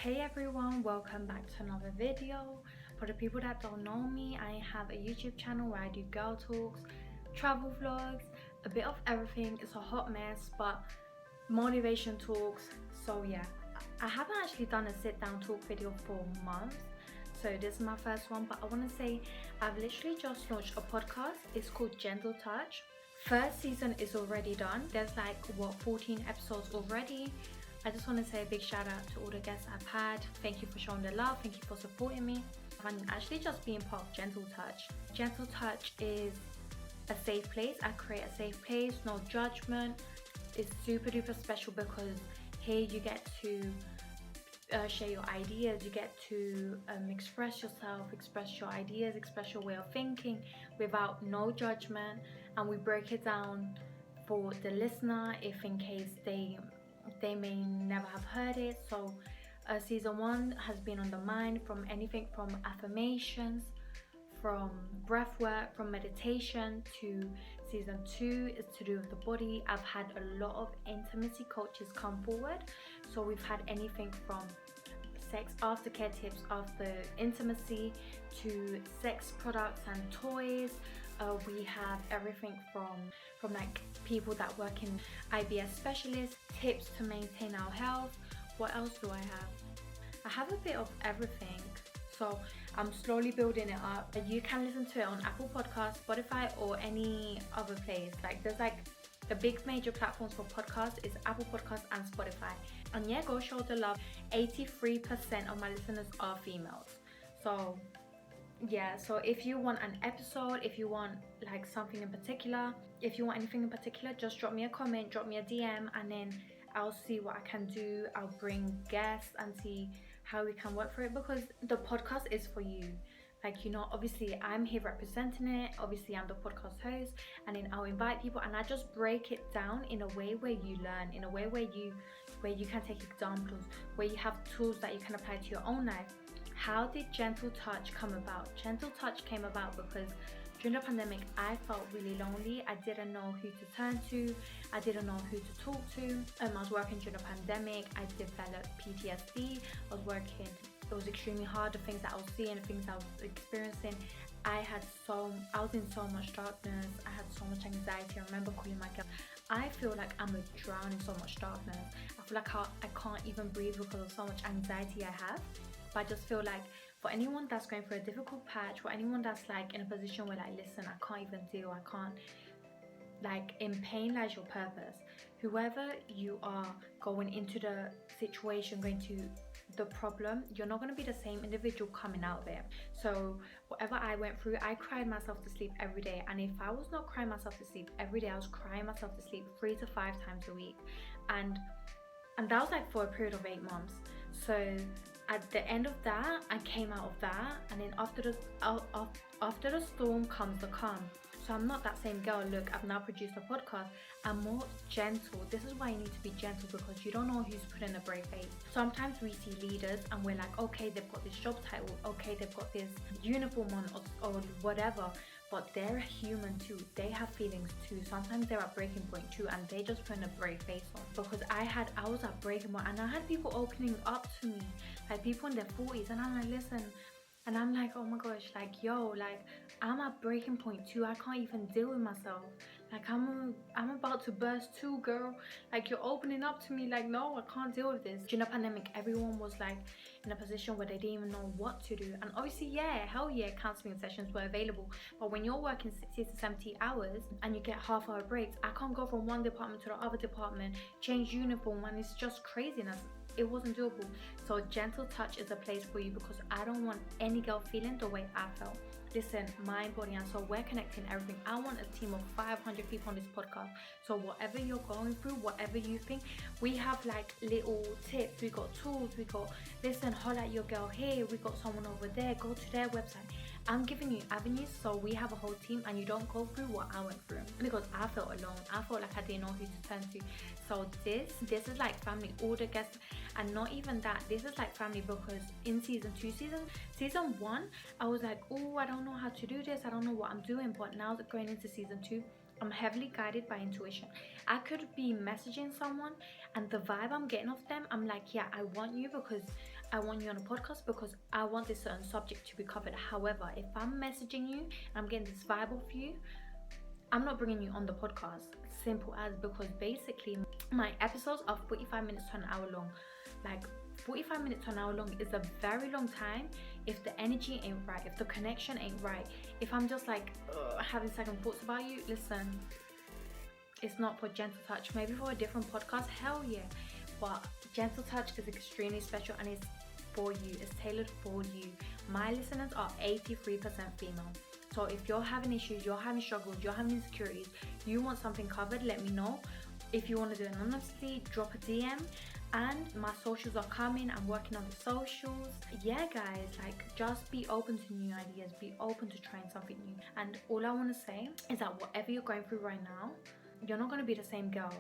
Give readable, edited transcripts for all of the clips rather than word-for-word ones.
Hey everyone, welcome back to another video. For the people that don't know me, I have a YouTube channel where I do girl talks, travel vlogs, a bit of everything. It's a hot mess, but motivation talks. So yeah, I haven't actually done a sit down talk video for months, so this is my first one. But I want to say I've literally just launched a podcast. It's called Gentle Touch. First season is already done. There's like 14 episodes already. I just want to say a big shout out to all the guests I've had. Thank you for showing the love. Thank you for supporting me. And actually just being part of Gentle Touch. Gentle Touch is a safe place. I create a safe place, no judgment. It's super duper special because here you get to share your ideas. You get to express yourself, express your ideas, express your way of thinking without no judgment. And we break it down for the listener if in case they may never have heard it. So season 1 has been on the mind, from anything from affirmations, from breath work, from meditation, to season 2 is to do with the body. I've had a lot of intimacy coaches come forward, so we've had anything from sex aftercare tips after intimacy to sex products and toys. We have everything from like people that work in IBS specialists, tips to maintain our health. What else do I have? I have a bit of everything, so I'm slowly building it up. You can listen to it on Apple Podcasts, Spotify, or any other place. Like there's like the big major platforms for podcasts is Apple Podcasts and Spotify. And yeah, go show the love. 83% of my listeners are females. So yeah, so if you want an episode, if you want like something in particular, if you want anything in particular, just drop me a comment, drop me a DM, and then I'll see what I can do. I'll bring guests and see how we can work for it, because the podcast is for you. Like, you know, obviously I'm here representing it. Obviously I'm the podcast host, and then I'll invite people and I just break it down in a way where you learn, in a way where you can take examples, where you have tools that you can apply to your own life. How did Gentle Touch come about? Gentle Touch came about because during the pandemic, I felt really lonely. I didn't know who to turn to. I didn't know who to talk to. I was working during the pandemic. I developed PTSD. It was extremely hard, the things that I was seeing, the things I was experiencing. I was in so much darkness. I had so much anxiety. I remember calling my girl. I feel like I'm drowning in so much darkness. I feel like I can't even breathe because of so much anxiety I have. But I just feel like for anyone that's going through a difficult patch, for anyone that's like in a position where like, listen, I can't even deal, I can't, like, in pain lies your purpose. Whoever you are going into the situation, going to the problem, you're not going to be the same individual coming out there. So whatever I went through, I cried myself to sleep every day. And if I was not crying myself to sleep every day, I was crying myself to sleep 3 to 5 times a week. And that was like for a period of 8 months. So at the end of that, I came out of that, and then after the storm comes the calm. So I'm not that same girl. Look, I've now produced a podcast. I'm more gentle. This is why you need to be gentle, because you don't know who's putting a brave face. Sometimes we see leaders and we're like, okay, they've got this job title, okay, they've got this uniform on, or whatever, but they're human too. They have feelings too. Sometimes they're at breaking point too, and they just putting a brave face on. Because I was at breaking point, and I had people opening up to me, like people in their 40s, and I'm like, listen. And I'm like, oh my gosh, like, yo, like, I'm at breaking point too. I can't even deal with myself. Like, I'm about to burst too, girl. Like, you're opening up to me. Like, no, I can't deal with this. During the pandemic, everyone was like in a position where they didn't even know what to do. And obviously, yeah, hell yeah, counseling sessions were available. But when you're working 60 to 70 hours and you get half-hour breaks, I can't go from one department to the other department, change uniform, and it's just craziness. It wasn't doable. So Gentle Touch is a place for you, because I don't want any girl feeling the way I felt. Listen, mind, body, and soul, we're connecting everything. I want a team of 500 people on this podcast. So whatever you're going through, whatever you think, we have like little tips, we got tools, we got, listen, holler at your girl here, we got someone over there, go to their website. I'm giving you avenues, so we have a whole team, and you don't go through what I went through, because I felt alone. I felt like I didn't know who to turn to. So this is like family. All the guests, and not even that, this is like family, because in season 1, I was like, oh, I don't know how to do this, I don't know what I'm doing. But now that going into season 2, I'm heavily guided by intuition. I could be messaging someone, and the vibe I'm getting off them, I'm like, yeah, I want you, because I want you on a podcast because I want this certain subject to be covered. However, if I'm messaging you and I'm getting this vibe off you, I'm not bringing you on the podcast. Simple as, because basically my episodes are 45 minutes to an hour long. Like 45 minutes to an hour long is a very long time if the energy ain't right, if the connection ain't right. If I'm just like having second thoughts about you, listen, it's not for Gentle Touch. Maybe for a different podcast, hell yeah. But Gentle Touch is extremely special and it's for you. It's tailored for you. My listeners are 83% female. So if you're having issues, you're having struggles, you're having insecurities, you want something covered, let me know. If you want to do it anonymously, drop a DM. And my socials are coming. I'm working on the socials. Yeah, guys, like just be open to new ideas. Be open to trying something new. And all I want to say is that whatever you're going through right now, you're not going to be the same girl.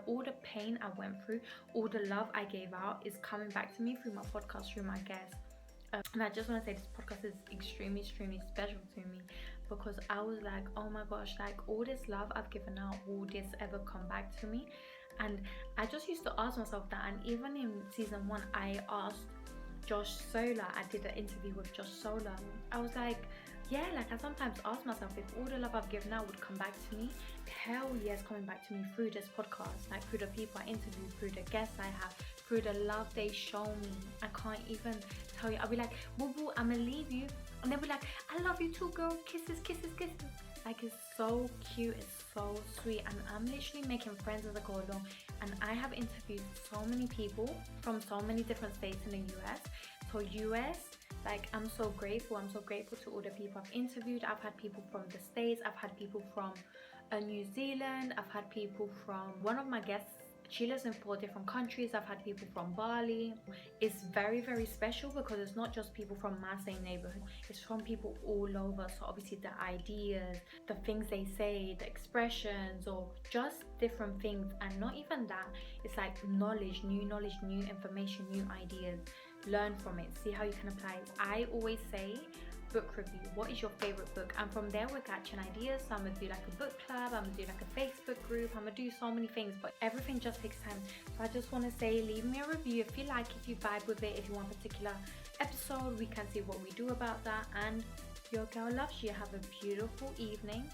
All the pain I went through, all the love I gave out is coming back to me through my podcast, through my guests. And I just want to say this podcast is extremely special to me, because I was like, oh my gosh, like all this love I've given out, will this ever come back to me? And I just used to ask myself that. And even in season 1, I asked Josh Sola, I did an interview with Josh Sola. I was like, yeah, like I sometimes ask myself if all the love I've given out would come back to me. Hell yes, coming back to me through this podcast, like through the people I interview, through the guests I have, through the love they show me. I can't even tell you. I'll be like, boo boo, I'm gonna leave you, and they'll be like, I love you too, girl, kisses. Like, it's so cute, it's so sweet, and I'm literally making friends as I go along. And I have interviewed so many people from so many different states in the US. So US, like, I'm so grateful to all the people I've interviewed. I've had people from the States, I've had people from New Zealand, I've had people from, one of my guests, she lives in 4 different countries. I've had people from Bali. It's very special because it's not just people from my same neighborhood, it's from people all over. So obviously the ideas, the things they say, the expressions, or just different things. And not even that, it's like knowledge, new information, new ideas. Learn from it, see how you can apply it. I always say book review. What is your favorite book? And from there we're catching ideas. So I'm gonna do like a book club, I'm gonna do like a Facebook group, I'm gonna do so many things, but everything just takes time. So I just want to say, leave me a review if you like, if you vibe with it, if you want a particular episode, we can see what we do about that. And your girl loves you. Have a beautiful evening.